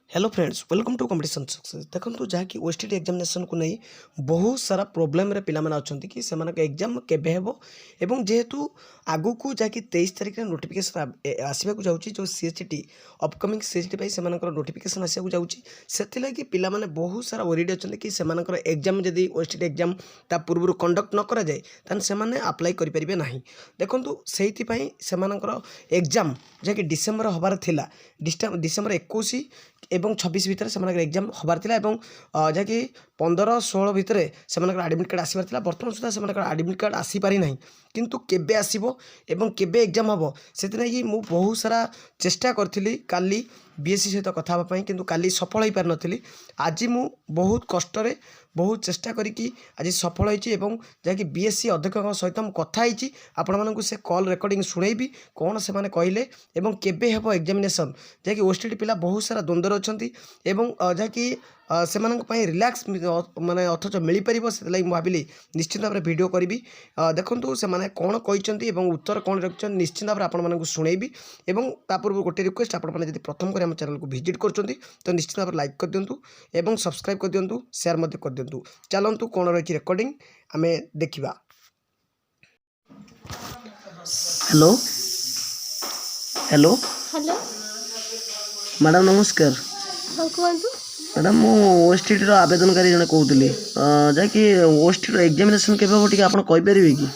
Hello friends welcome to competition success देखो जहाँकि OSTT examination को नहीं बहुत सारा प्रोब्लेम रे पिला माने अछंती कि सेमान एग्जाम केबे हेबो एवं जेहेतु आगु को जहाँकि 23 तारिख रे नोटिफिकेशन आसीबा को जाउची जो सीएचटी अपकमिंग सीएचटी पई सेमानकर नोटिफिकेशन आसीबा को जाउची सेति लागि पिला माने बहुत सारा ओरिड अछंती कि सेमानकर एग्जाम जदी ओएसटीटी एग्जाम ता पूर्व कंडक्ट न करा जाय तन सेमाने अप्लाई करि परिबे नाही देखंतु सेहिति पई सेमानकर एग्जाम जहाँकि डिसेंबर हबार थिला डिसेंबर 21 एवं 26 भितर से एग्जाम हबार थिला एवं जहाँकि 15-16 भितर से आडमिट कार्ड आसबार थिला बर्तमान सुधा से आडमिट कार्ड आसी पारि नाही किंतु केबे आसीबो एवं केबे एग्जाम हबो सेति मु बहुत सारा चेष्टा करथिली काली बीएससी सहित कथा हेबा पई किंतु काली सफल होई पार नथिली आज मु बहुत कष्टरे बहुत चेष्टा करिकी आज सफल होईची एवं जहाँकि बीएससी अध्यक्ष सहित मु कथा होईची आपण मानकु से कॉल रेकॉर्डिंग सुनैबी कोन से माने कहिले एवं केबे हेबो एग्जामिनेशन जहाँकि ओएसटीटी पिला बहुत सारा द्वंद्वर अछंती एवं जहाँकि सेमानक पई रिलैक्स माने अथच मिली परिबो से लागि मु भाबिली निश्चित भाबरे वीडियो करिवि देखंतु से माने कोन कहिचंती एवं उत्तर कोन रखचन निश्चित भाबरे आपण मानकु सुनैबी एवं ता पूर्व गोटे रिक्वेस्ट आपण माने जदि प्रथम करे हम चैनल को विजिट करचंती तो निश्चित भाबरे लाइक कर दियंतु एवं सब्सक्राइब कर दियंतु शेयर मध्ये कर दियंतु चलंतु कोन रहिची रेकॉर्डिंग हमें देखिबा। हेलो हेलो हेलो मैडम नमस्कार। हाँ कहतु मैडम मु ओएसटीटी रो आवेदनकारी जने कहउतली जाकि ओएसटीटी रो एग्जामिनेशन केबे हो टिके आपण कहि परिबे कि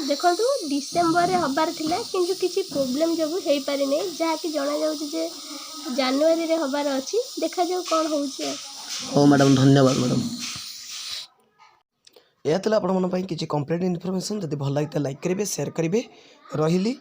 देखो डिसेम्बर हबार थिला किंतु किछि प्रॉब्लम जब हेई पारि नै जहा कि जणा जाउछ जे जनवरी रे हबार अछि देखा जाउ कोन होउछ। हो मैडम धन्यवाद मैडम। यह आपण मन पई किछि कंप्लीट इन्फॉर्मेशन जदि भल लागिता लाइक करिवे शेयर करिवे रहिली।